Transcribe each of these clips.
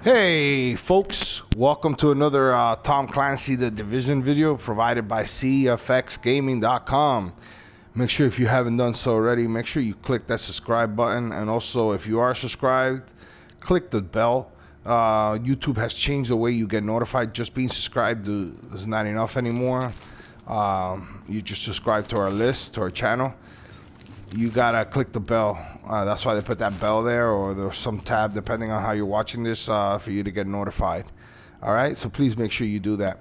Hey folks, welcome to another Tom Clancy The Division video provided by CFXGaming.com. Make sure if you haven't done so already, make sure you click that subscribe button, and also if you are subscribed, click the bell. YouTube has changed the way you get notified. Just being subscribed is not enough anymore. You just subscribe to our list, to our channel. You gotta click the bell. That's why they put that bell there, or there's some tab depending on how you're watching this for you to get notified. All right, so please make sure you do that.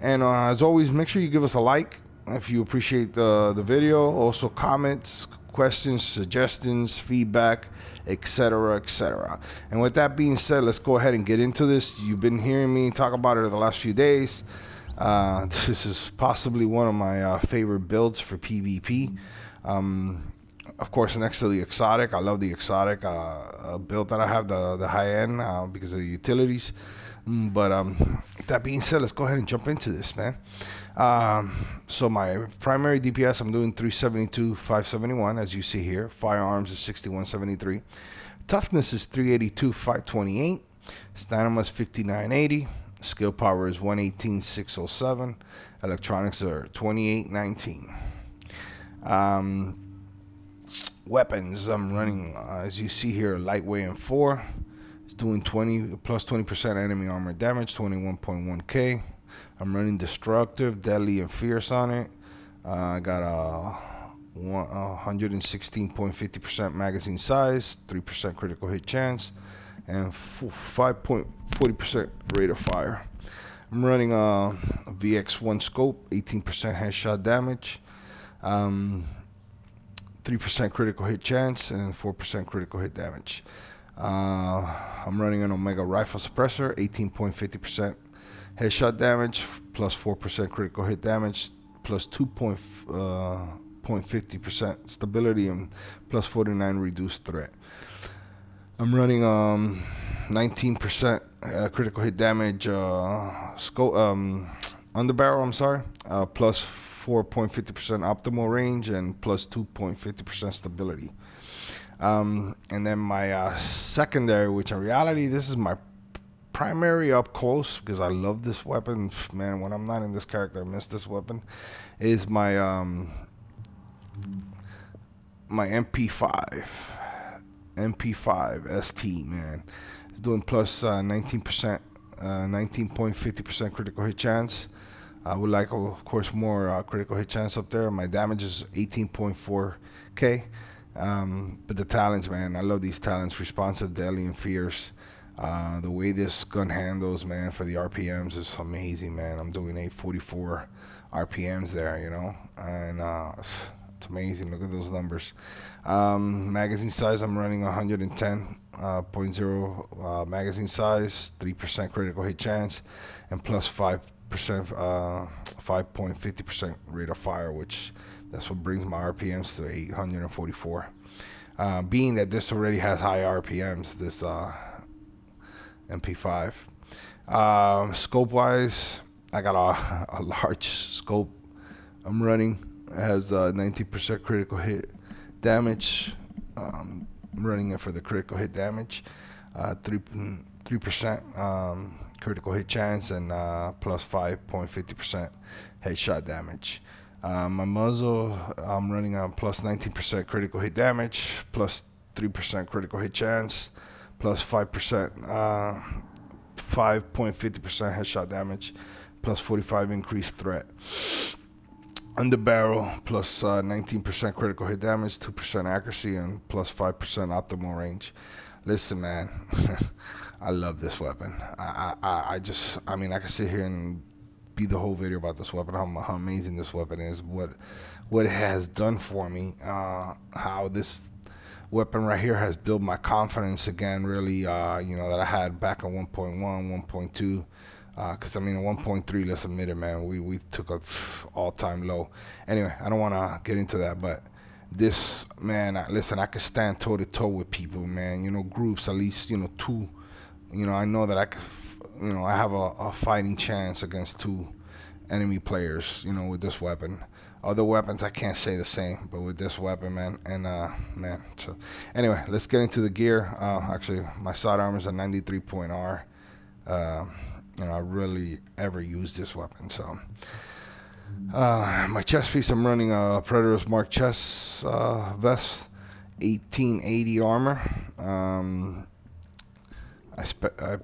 And as always, make sure you give us a like if you appreciate the video. Also, comments, questions, suggestions, feedback, etc., etc. And with that being said, let's go ahead and get into this. You've been hearing me talk about it the last few days. This is possibly one of my favorite builds for PvP. Of course, next to the exotic, I love the exotic build that I have, the high end, because of the utilities. But that being said, let's go ahead and jump into this, man. So my primary DPS, I'm doing 372, 571, as you see here. Firearms is 6173. Toughness is 382, 528. Stamina is 5980. Skill power is 118, 607. Electronics are 2819. Weapons, I'm running, as you see here, lightweight and 4. It's doing 20% enemy armor damage, 21.1k. I'm running destructive, deadly, and fierce on it. I got a 116.50% magazine size, 3% critical hit chance, and 5.40% rate of fire. I'm running a VX1 scope, 18% headshot damage. 3% critical hit chance and 4% critical hit damage. I'm running an Omega rifle suppressor, 18.50% headshot damage, plus 4% critical hit damage, plus 2.50% stability, and plus 49 reduced threat. I'm running 19% critical hit damage scope underbarrel. I'm sorry, plus 4.50% optimal range and plus 2.50% stability. And then my secondary, which in reality this is my primary up close because I love this weapon, man. When I'm not in this character, I miss this weapon. Is my my MP5 ST, man. It's doing plus 19%, 19.50% critical hit chance. I would like, of course, more critical hit chance up there. My damage is 18.4k. But the talents, man, I love these talents. Responsive, deadly, and fierce. The way this gun handles, man, for the RPMs is amazing, man. I'm doing 844 RPMs there, you know, and it's amazing. Look at those numbers. Magazine size, I'm running 110.0 magazine size, 3% critical hit chance, and plus 5.50% rate of fire, which that's what brings my RPMs to 844. Being that this already has high RPMs, this MP5. Scope wise, I got a large scope I'm running. It has 19% critical hit damage. I'm running it for the critical hit damage. 3% critical hit chance, and plus 5.50% headshot damage. My muzzle, I'm running on plus 19% critical hit damage, plus 3% critical hit chance, plus 5.50% headshot damage, plus 45 increased threat. Underbarrel, plus 19% critical hit damage, 2% accuracy, and plus 5% optimal range. Listen, man, I love this weapon. I mean, I could sit here and be the whole video about this weapon, how amazing this weapon is, what it has done for me, how this weapon right here has built my confidence again, really, you know, that I had back in 1.1, 1.2. Because I mean, at 1.3, let's admit it, man, we took a all-time low. Anyway, I don't want to get into that, but this, man, listen, I could stand toe to toe with people, man. You know, groups, at least, you know, two. You know, I know that I could, you know, I have a fighting chance against two enemy players, you know, with this weapon. Other weapons I can't say the same, but with this weapon, man, and man. So anyway, let's get into the gear. Actually, my sidearm is a 93 point R. I really ever use this weapon. So my chest piece, I'm running a Predator's Mark chest vest, 1880 armor. It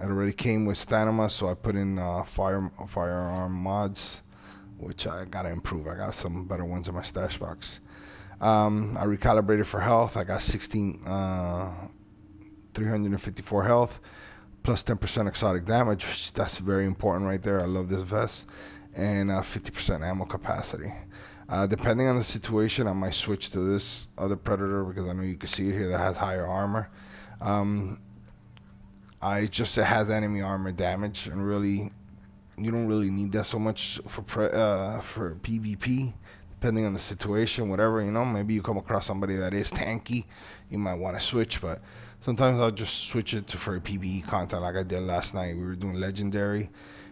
already came with stamina, so I put in firearm mods, which I gotta improve. I got some better ones in my stash box. I recalibrated for health. I got 354 health, plus 10% exotic damage, which that's very important right there. I love this vest. And 50% ammo capacity. Depending on the situation, I might switch to this other Predator because I know you can see it here that has higher armor. It has enemy armor damage, and really, you don't really need that so much for PvP. Depending on the situation, whatever, maybe you come across somebody that is tanky, you might want to switch. But sometimes I'll just switch it for PvE content, like I did last night. We were doing legendary,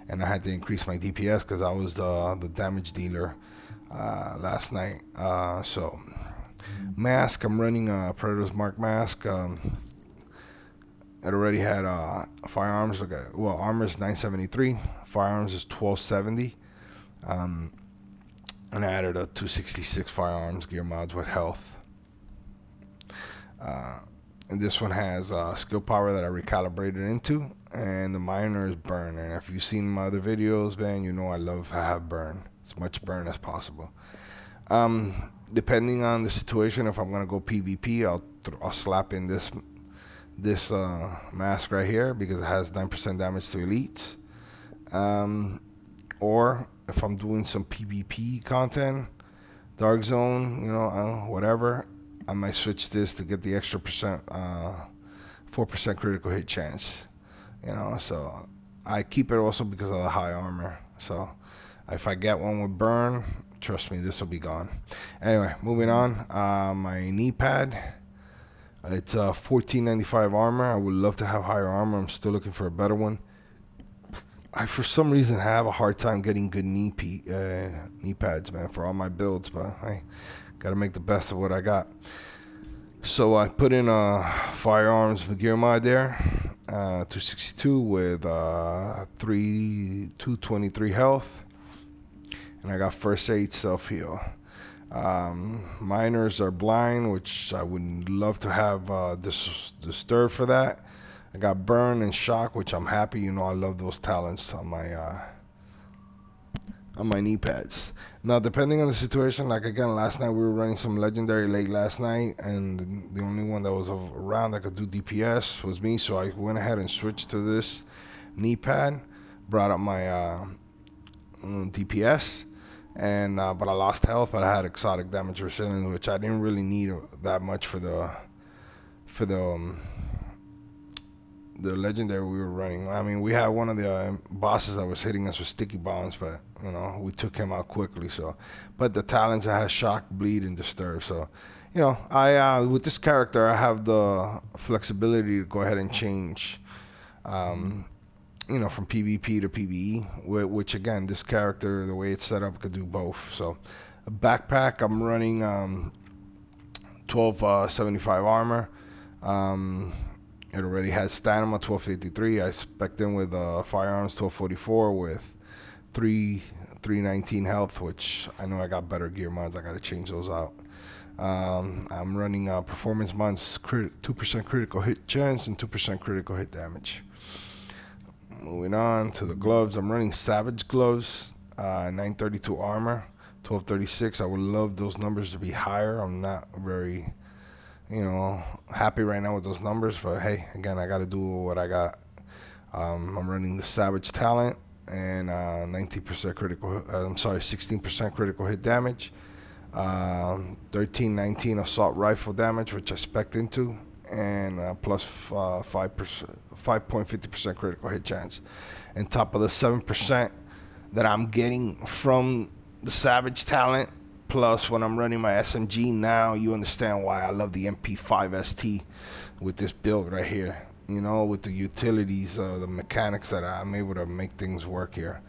and I had to increase my DPS because I was the damage dealer last night. So mask, I'm running a Predator's Mark mask. It already had firearms. Well, armor is 973, firearms is 1270, and I added a 266 firearms gear mods with health. And this one has skill power that I recalibrated into, and the minor is burn. And if you've seen my other videos, man, you know I love to have burn, as much burn as possible. Depending on the situation, if I'm gonna go PvP, I'll slap in this mask right here because it has 9% damage to elites. Or if I'm doing some PvP content, Dark Zone, whatever, I might switch this to get the extra 4% critical hit chance. So I keep it also because of the high armor. So if I get one with burn, trust me, this will be gone. Anyway, moving on. My knee pad, it's 1495 armor. I would love to have higher armor. I'm still looking for a better one. I, for some reason, have a hard time getting good knee pads, man, for all my builds, but I gotta make the best of what I got. So I put in a firearms gear mod there, 262 with 223 health, and I got first aid, self heal. Minors are blind, which I would love to have disturb for that. I got burn and shock, which I'm happy. I love those talents on my knee pads. Now, depending on the situation, like again, last night we were running some legendary late last night, and the only one that was around that could do DPS was me, so I went ahead and switched to this knee pad, brought up my DPS, and but I lost health, but I had exotic damage resistance, which I didn't really need that much for the legendary we were running. I mean, we had one of the bosses that was hitting us with sticky bombs, but we took him out quickly. So, but the talents, I had shock, bleed, and disturb. So, I with this character, I have the flexibility to go ahead and change, from PvP to PvE, which again, this character, the way it's set up, could do both. So, a backpack, I'm running 1275 armor. It already has stamina 1253. I spec'd in with firearms 1244 with 319 health, which I know I got better gear mods. I got to change those out. I'm running performance mods, 2% critical hit chance and 2% critical hit damage. Moving on to the gloves, I'm running Savage gloves, 932 armor, 1236. I would love those numbers to be higher. I'm not very happy right now with those numbers, but hey, again, I got to do what I got. I'm running the Savage talent and 16% critical hit damage, 1319 assault rifle damage, which I spec'd into, and plus 5.50% critical hit chance, and top of the 7% that I'm getting from the Savage talent. Plus, when I'm running my SMG, now you understand why I love the MP5 ST with this build right here. you know, with the utilities, the mechanics that I'm able to make things work here.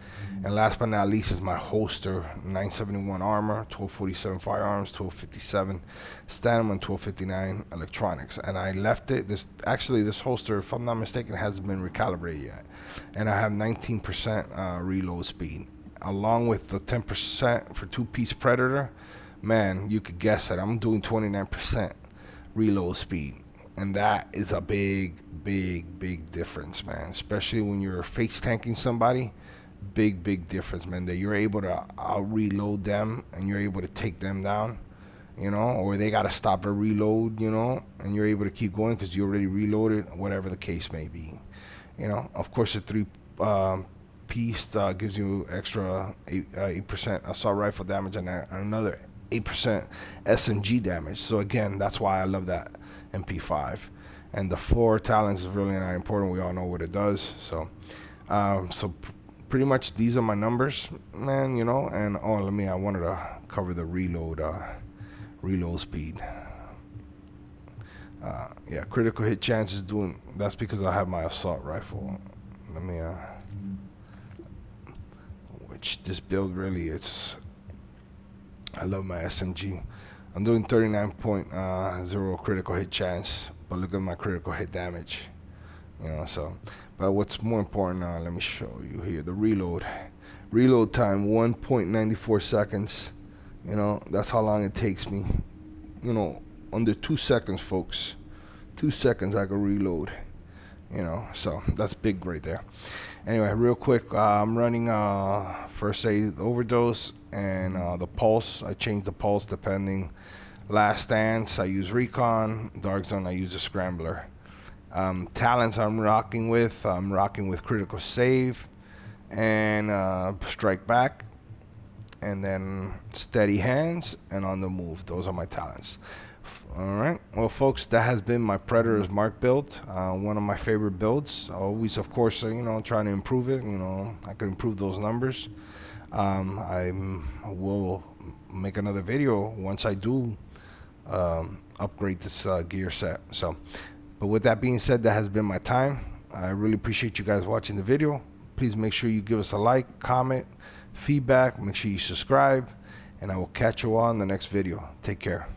And last but not least is my holster: 971 armor, 1247 firearms, 1257 stamina, and 1259 electronics. And I left it. This holster, if I'm not mistaken, hasn't been recalibrated yet. And I have 19% reload speed, along with the 10% for two-piece Predator. Man, you could guess that I'm doing 29% reload speed. And that is a big difference, man. Especially when you're face tanking somebody. Big difference, man. That you're able to reload them and you're able to take them down, you know, or they gotta stop a reload, you know, and you're able to keep going because you already reloaded, whatever the case may be, you know. Of course, the three piece gives you extra 8% assault rifle damage and another 8% SMG damage. So again, that's why I love that MP5. And the 4 talents is really not important. We all know what it does. So pretty much these are my numbers, man, you know. And I wanted to cover the reload speed. Yeah, critical hit chances doing, that's because I have my assault rifle. Let me which this build really, I love my SMG. I'm doing 39.0 critical hit chance, but look at my critical hit damage, you know. So but what's more important, let me show you here, the reload time, 1.94 seconds, you know. That's how long it takes me, you know, under 2 seconds, folks. 2 seconds I can reload, you know. So that's big right there. Anyway, real quick, I'm running first aid overdose and the pulse. I change the pulse depending. Last stance I use recon, dark zone I use a scrambler. Talents I'm rocking with critical save and strike back, and then steady hands and on the move. Those are my talents. Alright, well folks, that has been my Predator's Mark build, one of my favorite builds. Always, of course, you know, trying to improve it. You know, I could improve those numbers. I will make another video once I do upgrade this gear set. So, but with that being said, that has been my time. I really appreciate you guys watching the video. Please make sure you give us a like, comment, feedback. Make sure you subscribe, and I will catch you all in the next video. Take care.